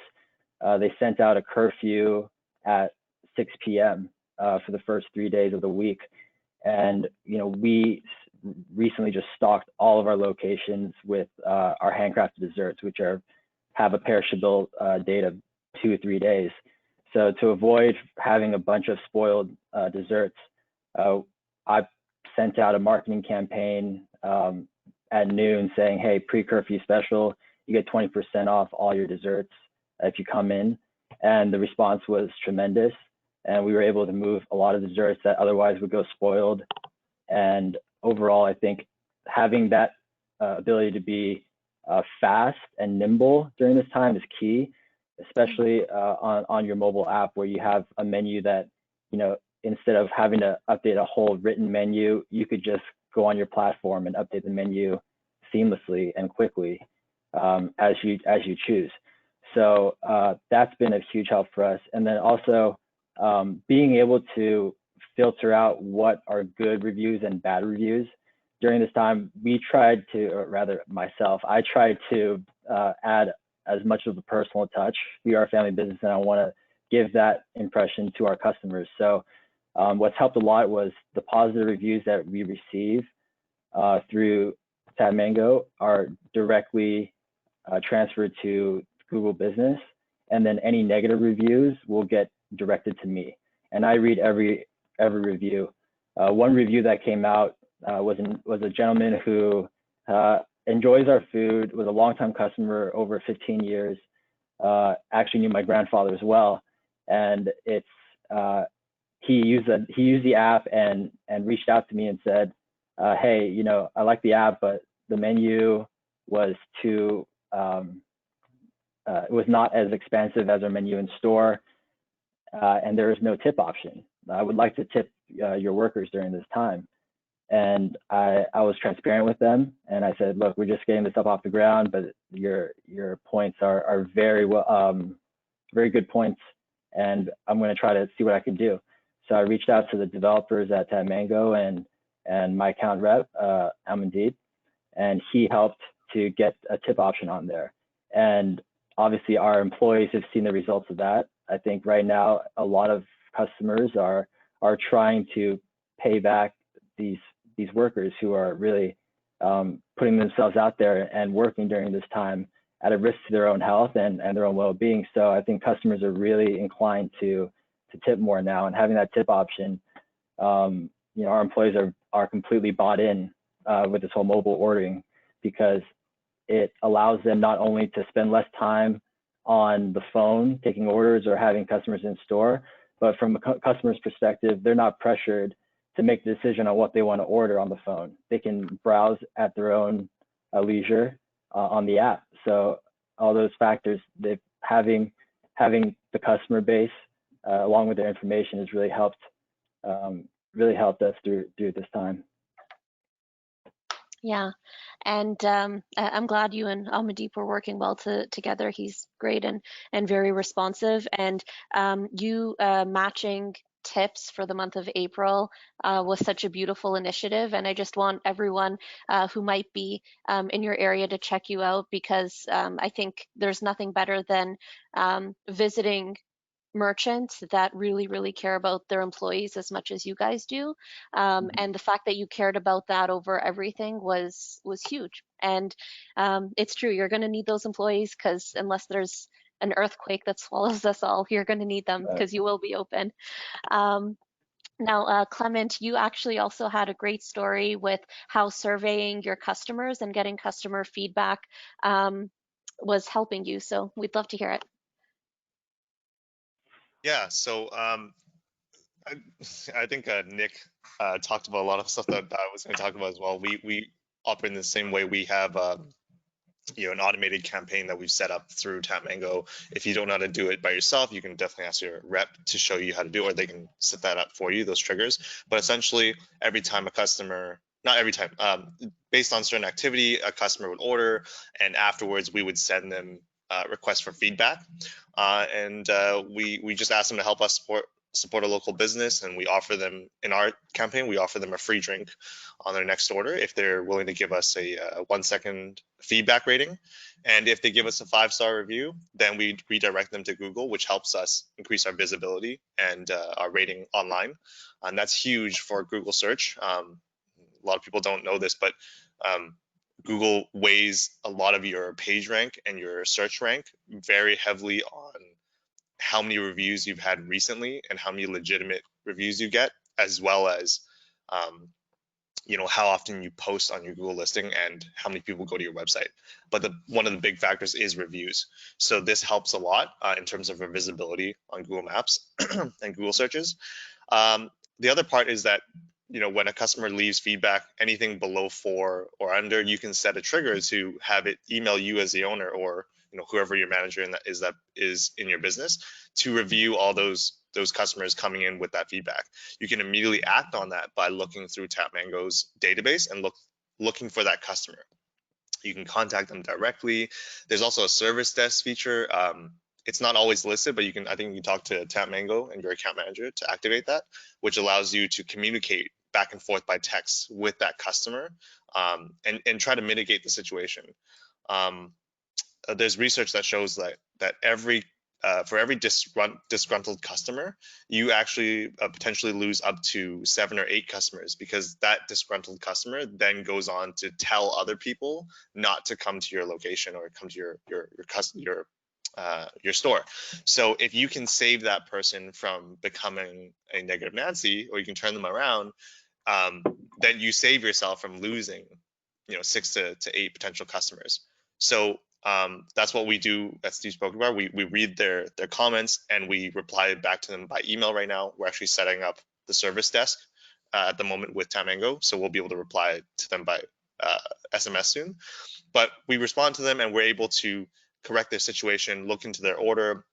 they sent out a curfew at 6 p.m. For the first 3 days of the week. And we recently just stocked all of our locations with our handcrafted desserts, which have a perishable date of 2 or 3 days. So to avoid having a bunch of spoiled desserts, I sent out a marketing campaign at noon saying, hey, pre-curfew special, you get 20% off all your desserts if you come in. And the response was tremendous. And we were able to move a lot of desserts that otherwise would go spoiled. And overall, I think having that ability to be fast and nimble during this time is key, especially on your mobile app, where you have a menu that, you know, instead of having to update a whole written menu, you could just go on your platform and update the menu seamlessly and quickly as you choose. So that's been a huge help for us. And then also being able to filter out what are good reviews and bad reviews. During this time, we tried to, or rather myself, I tried to add as much of a personal touch. We are a family business, and I want to give that impression to our customers. So what's helped a lot was the positive reviews that we receive through TapMango are directly transferred to Google Business, and then any negative reviews will get directed to me. And I read every review. One review that came out was a gentleman who enjoys our food, was a longtime customer over 15 years, actually knew my grandfather as well. And it's he used the app and reached out to me and said, hey, you know, I like the app, but the menu was too it was not as expansive as our menu in store, and there is no tip option. I would like to tip your workers during this time. And I was transparent with them, and I said, look, we're just getting this up off the ground, but your points are very well, very good points, and I'm going to try to see what I can do. So I reached out to the developers at TapMango and my account rep, Amandeep, and he helped to get a tip option on there. And obviously our employees have seen the results of that. I think right now a lot of customers are trying to pay back these workers who are really putting themselves out there and working during this time at a risk to their own health and their own well-being. So I think customers are really inclined to tip more now, and having that tip option, you know, our employees are completely bought in with this whole mobile ordering, because it allows them not only to spend less time on the phone taking orders or having customers in store, but from a customer's perspective, they're not pressured to make the decision on what they want to order on the phone. They can browse at their own leisure on the app. So all those factors, having the customer base along with their information has really helped us through this time. Yeah, and I'm glad you and Almadeep were working well together. He's great and very responsive. And you matching tips for the month of April was such a beautiful initiative. And I just want everyone who might be in your area to check you out, because I think there's nothing better than visiting merchants that really care about their employees as much as you guys do, and the fact that you cared about that over everything was huge. And it's true, you're going to need those employees, because unless there's an earthquake that swallows us all, you're going to need them, because you will be open. Now, Clement, you actually also had a great story with how surveying your customers and getting customer feedback was helping you, so we'd love to hear it. Yeah, so I think Nick talked about a lot of stuff that I was going to talk about as well. We operate in the same way. We have you know, an automated campaign that we've set up through TapMango. If you don't know how to do it by yourself, you can definitely ask your rep to show you how to do it, or they can set that up for you, those triggers. But essentially, every time a customer, not every time, based on certain activity, a customer would order, and afterwards we would send them requests for feedback, and we just ask them to help us support a local business, and we offer them, in our campaign, we offer them a free drink on their next order if they're willing to give us a 1-second feedback rating. And if they give us a 5-star review, then we redirect them to Google, which helps us increase our visibility and our rating online. And that's huge for Google search. A lot of people don't know this, but Google weighs a lot of your page rank and your search rank very heavily on how many reviews you've had recently and how many legitimate reviews you get, as well as how often you post on your Google listing and how many people go to your website. But one of the big factors is reviews. So this helps a lot in terms of your visibility on Google Maps and Google searches. The other part is that when a customer leaves feedback, anything below 4 or under, you can set a trigger to have it email you as the owner, or whoever your manager is in your business, to review all those customers coming in with that feedback. You can immediately act on that by looking through TapMango's database and looking for that customer. You can contact them directly. There's also a service desk feature. It's not always listed, but I think you can talk to TapMango and your account manager to activate that, which allows you to communicate back and forth by text with that customer, and try to mitigate the situation. There's research that shows that for every disgruntled customer, you actually potentially lose up to 7 or 8 customers, because that disgruntled customer then goes on to tell other people not to come to your location or come to your store. So if you can save that person from becoming a negative Nancy, or you can turn them around, then you save yourself from losing 6 to 8 potential customers. So that's what we do at Steve spoke about. We read their comments and we reply back to them by email. Right now, we're actually setting up the service desk at the moment with TapMango, so we'll be able to reply to them by SMS soon. But we respond to them and we're able to correct their situation, look into their order,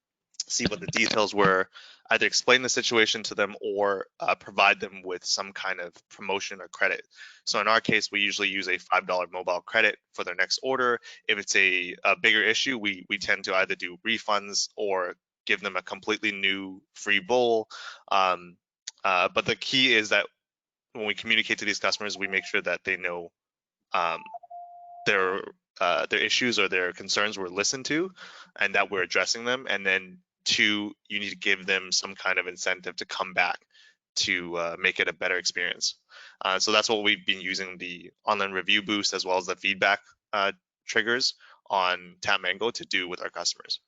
see what the details were, either explain the situation to them or provide them with some kind of promotion or credit. So in our case, we usually use a $5 mobile credit for their next order. If it's a bigger issue, we tend to either do refunds or give them a completely new free bowl. But the key is that when we communicate to these customers, we make sure that they know their issues or their concerns were listened to and that we're addressing them. And then 2, you need to give them some kind of incentive to come back to make it a better experience. So that's what we've been using, the online review boost as well as the feedback triggers on TapMango to do with our customers.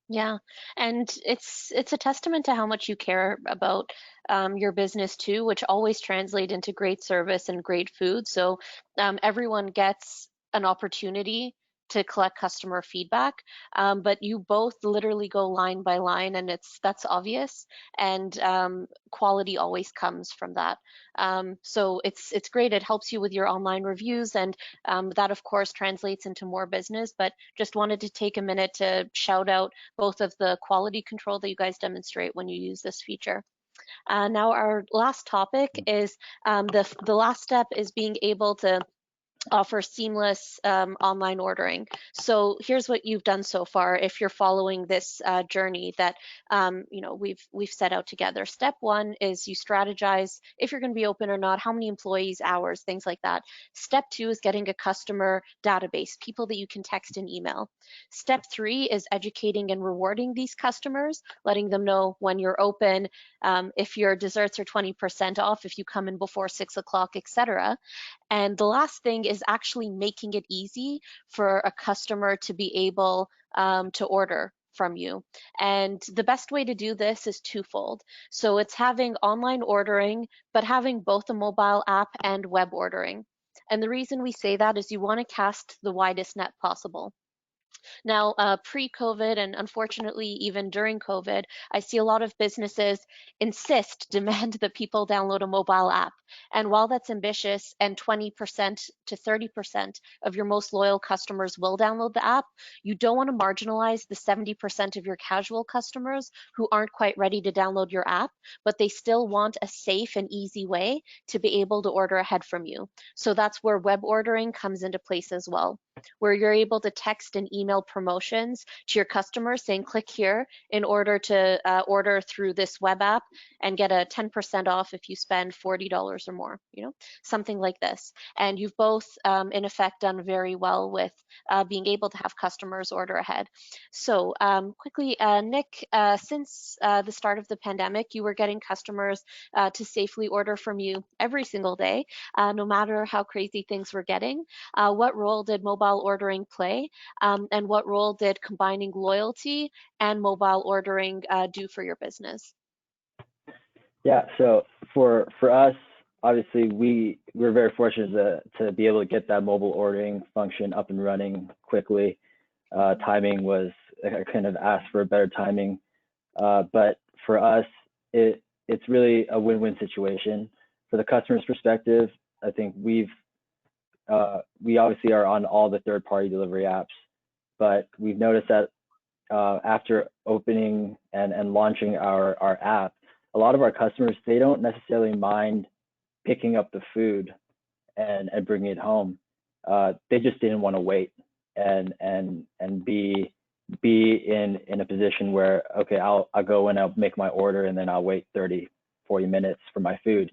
Yeah, and it's a testament to how much you care about your business too, which always translate into great service and great food. So everyone gets an opportunity to collect customer feedback, but you both literally go line by line, and that's obvious. And quality always comes from that. So it's great. It helps you with your online reviews, and that of course translates into more business. But just wanted to take a minute to shout out both of the quality control that you guys demonstrate when you use this feature. Now our last topic is the last step is being able to offer seamless online ordering. So here's what you've done so far. If you're following this journey that we've set out together. Step 1 is you strategize if you're going to be open or not, how many employees, hours, things like that. Step 2 is getting a customer database, people that you can text and email. Step 3 is educating and rewarding these customers, letting them know when you're open, if your desserts are 20% off, if you come in before 6 o'clock, etc. And the last thing is actually making it easy for a customer to be able to order from you. And the best way to do this is twofold. So it's having online ordering, but having both a mobile app and web ordering. And the reason we say that is you want to cast the widest net possible. Now, pre-COVID and unfortunately even during COVID, I see a lot of businesses demand that people download a mobile app. And while that's ambitious and 20% to 30% of your most loyal customers will download the app, you don't want to marginalize the 70% of your casual customers who aren't quite ready to download your app, but they still want a safe and easy way to be able to order ahead from you. So that's where web ordering comes into place as well, where you're able to text and email promotions to your customers saying, click here in order to order through this web app and get a 10% off if you spend $40 or more, something like this. And you've both, in effect, done very well with being able to have customers order ahead. So quickly, Nick, since the start of the pandemic, you were getting customers to safely order from you every single day, no matter how crazy things were getting. What role did mobile ordering play? And and what role did combining loyalty and mobile ordering do for your business? Yeah, so for us, obviously we're very fortunate to be able to get that mobile ordering function up and running quickly. Timing was, I couldn't have asked for a better timing, but for us, it's really a win-win situation. For the customer's perspective, I think we obviously are on all the third-party delivery apps, but we've noticed that after opening and launching our app, a lot of our customers, they don't necessarily mind picking up the food and bringing it home. They just didn't want to wait and be in a position where, okay, I'll go and I'll make my order and then I'll wait 30, 40 minutes for my food.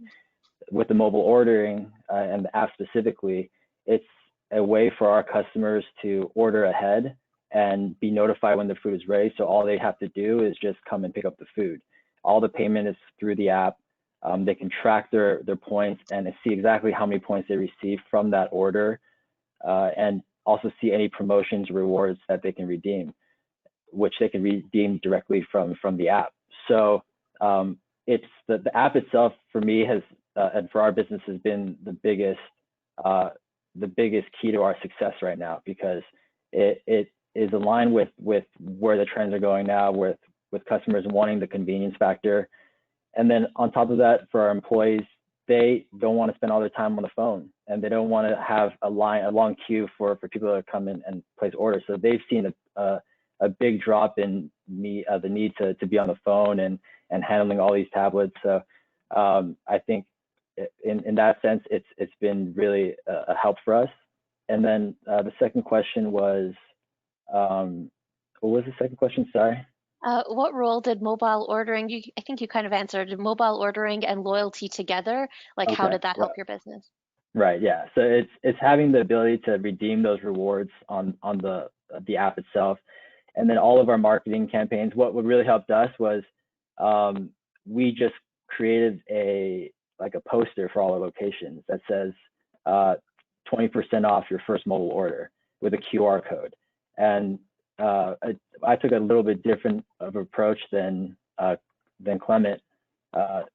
With the mobile ordering and the app specifically, it's a way for our customers to order ahead and be notified when the food is ready. So all they have to do is just come and pick up the food. All the payment is through the app. They can track their points and see exactly how many points they received from that order, and also see any promotions, rewards that they can redeem, which they can redeem directly from the app. So it's the app itself for me has and for our business has been the biggest key to our success right now, because it is aligned with where the trends are going now, with customers wanting the convenience factor. And then on top of that, for our employees, they don't want to spend all their time on the phone, and they don't want to have a long queue for people to come in and place orders. So they've seen a big drop in the need to be on the phone and handling all these tablets. So I think in that sense, it's been really a help for us. And then the second question was, what was the second question? Sorry. What role did mobile ordering, I think you kind of answered, mobile ordering and loyalty together, like how Okay, did that help your business? Right, yeah. So it's having the ability to redeem those rewards on the app itself. And then all of our marketing campaigns, what really helped us was we just created a poster for all our locations that says 20% off your first mobile order with a QR code. And I took a little bit different of approach than Clement,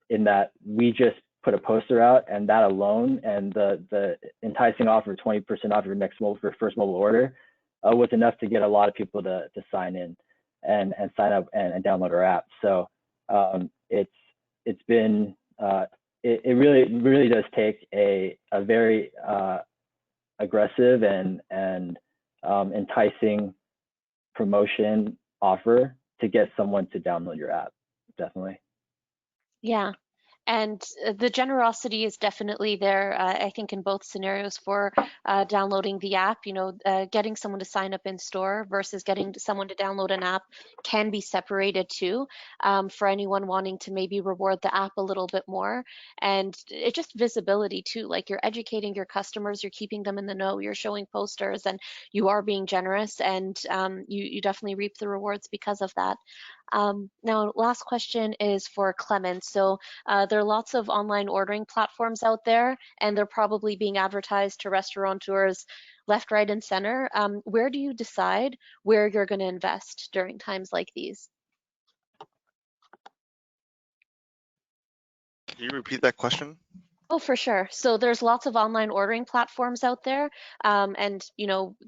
in that we just put a poster out, and that alone and the enticing offer of 20% off your first mobile order was enough to get a lot of people to sign in and sign up and download our app. So it's been it really does take a very aggressive and enticing promotion offer to get someone to download your app. Definitely. Yeah. And the generosity is definitely there, I think, in both scenarios for downloading the app. Getting someone to sign up in store versus getting someone to download an app can be separated too, for anyone wanting to maybe reward the app a little bit more. And it's just visibility too, like you're educating your customers, you're keeping them in the know, you're showing posters, and you are being generous, and you definitely reap the rewards because of that. Now, last question is for Clement. So there are lots of online ordering platforms out there, and they're probably being advertised to restaurateurs left, right, and center. Where do you decide where you're going to invest during times like these? Can you repeat that question? Oh, for sure. So there's lots of online ordering platforms out there, and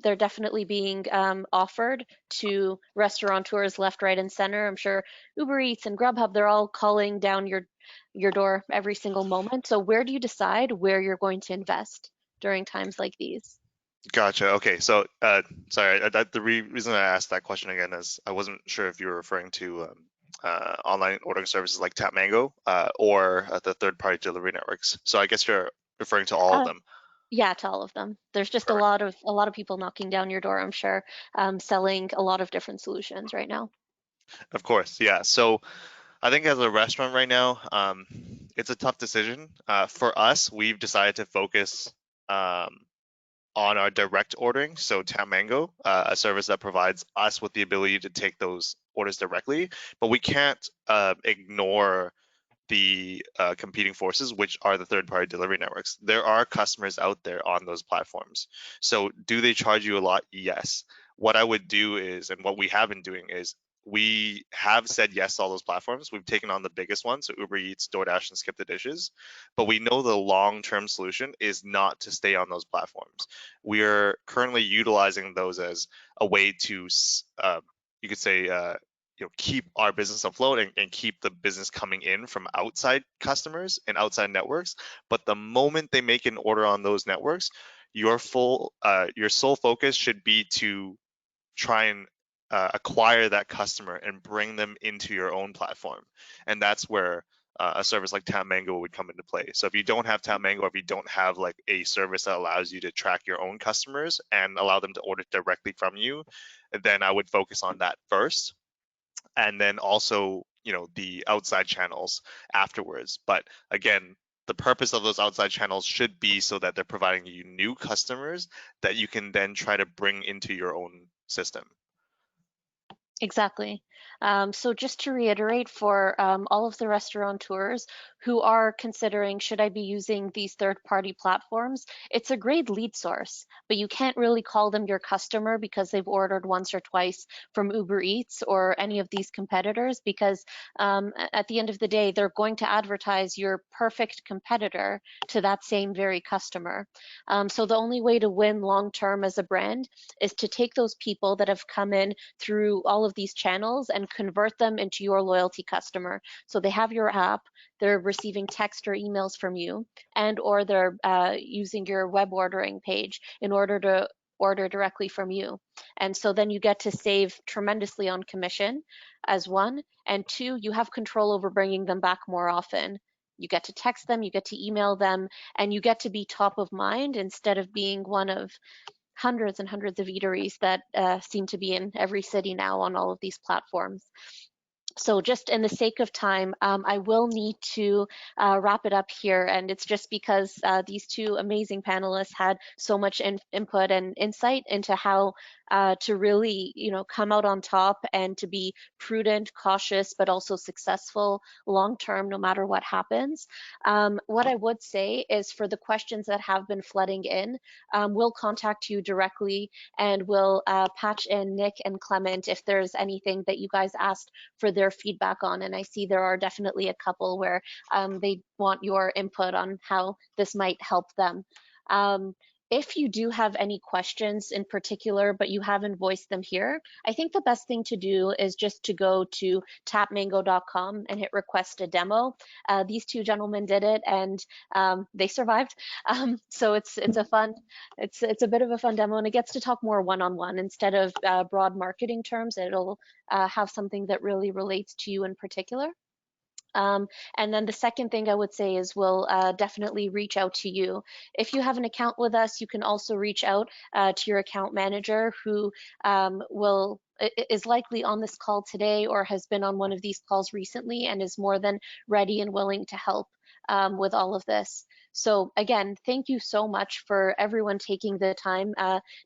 they're definitely being offered to restaurateurs left, right, and center. I'm sure Uber Eats and Grubhub, they're all calling down your door every single moment. So where do you decide where you're going to invest during times like these? Gotcha. Okay. So, sorry, the reason I asked that question again is I wasn't sure if you were referring to online ordering services like TapMango or the third-party delivery networks. So I guess you're referring to all of them. Yeah, to all of them. There's just Perfect. a lot of people knocking down your door, I'm sure, selling a lot of different solutions right now. Of course. Yeah. So I think as a restaurant right now, it's a tough decision. For us, we've decided to focus on our direct ordering, so TapMango, a service that provides us with the ability to take those orders directly, but we can't ignore the competing forces, which are the third-party delivery networks. There are customers out there on those platforms. So do they charge you a lot? Yes. what I would do is, and what we have been doing is, we have said yes to all those platforms. We've taken on the biggest ones, so Uber Eats, DoorDash, and Skip the Dishes. But we know the long-term solution is not to stay on those platforms. We are currently utilizing those as a way to, you could say, keep our business afloat and keep the business coming in from outside customers and outside networks. But the moment they make an order on those networks, your sole focus should be to try and acquire that customer and bring them into your own platform. And that's where a service like TapMango would come into play. So if you don't have TapMango, or if you don't have like a service that allows you to track your own customers and allow them to order directly from you, then I would focus on that first. And then also, the outside channels afterwards. But again, the purpose of those outside channels should be so that they're providing you new customers that you can then try to bring into your own system. Exactly. So just to reiterate for all of the restaurateurs who are considering, should I be using these third-party platforms? It's a great lead source, but you can't really call them your customer because they've ordered once or twice from Uber Eats or any of these competitors, because at the end of the day, they're going to advertise your perfect competitor to that same very customer. So the only way to win long-term as a brand is to take those people that have come in through all of these channels and convert them into your loyalty customer. So they have your app, they're receiving text or emails from you, and or they're using your web ordering page in order to order directly from you. And so then you get to save tremendously on commission as one, and two, you have control over bringing them back more often. You get to text them, you get to email them, and you get to be top of mind instead of being one of hundreds and hundreds of eateries that seem to be in every city now on all of these platforms. So just in the sake of time, I will need to wrap it up here. And it's just because these two amazing panelists had so much input and insight into how to really, come out on top and to be prudent, cautious, but also successful long-term, no matter what happens. What I would say is for the questions that have been flooding in, we'll contact you directly and we'll patch in Nick and Clement if there's anything that you guys asked for their feedback on. And I see there are definitely a couple where they want your input on how this might help them. If you do have any questions in particular, but you haven't voiced them here, I think the best thing to do is just to go to tapmango.com and hit request a demo. These two gentlemen did it and they survived. So it's a bit of a fun demo, and it gets to talk more one-on-one instead of broad marketing terms. It'll have something that really relates to you in particular. And then the second thing I would say is we'll definitely reach out to you. If you have an account with us, you can also reach out to your account manager who is likely on this call today or has been on one of these calls recently and is more than ready and willing to help with all of this. So again, thank you so much for everyone taking the time.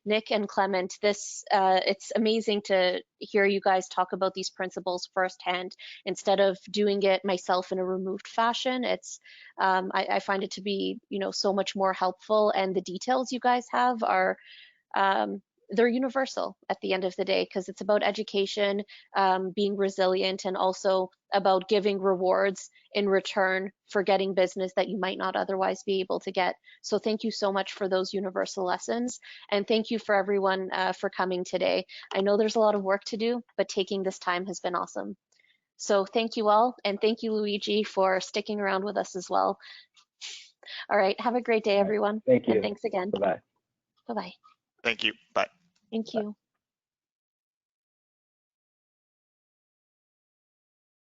Nick and Clement, it's amazing to hear you guys talk about these principles firsthand instead of doing it myself in a removed fashion. I find it to be, so much more helpful, and the details you guys have are they're universal at the end of the day, because it's about education, being resilient, and also about giving rewards in return for getting business that you might not otherwise be able to get. So thank you so much for those universal lessons. And thank you for everyone for coming today. I know there's a lot of work to do, but taking this time has been awesome. So thank you all. And thank you, Luigi, for sticking around with us as well. All right. Have a great day, everyone. Thank you. And thanks again. Bye-bye. Bye-bye. Thank you. Bye. Thank you.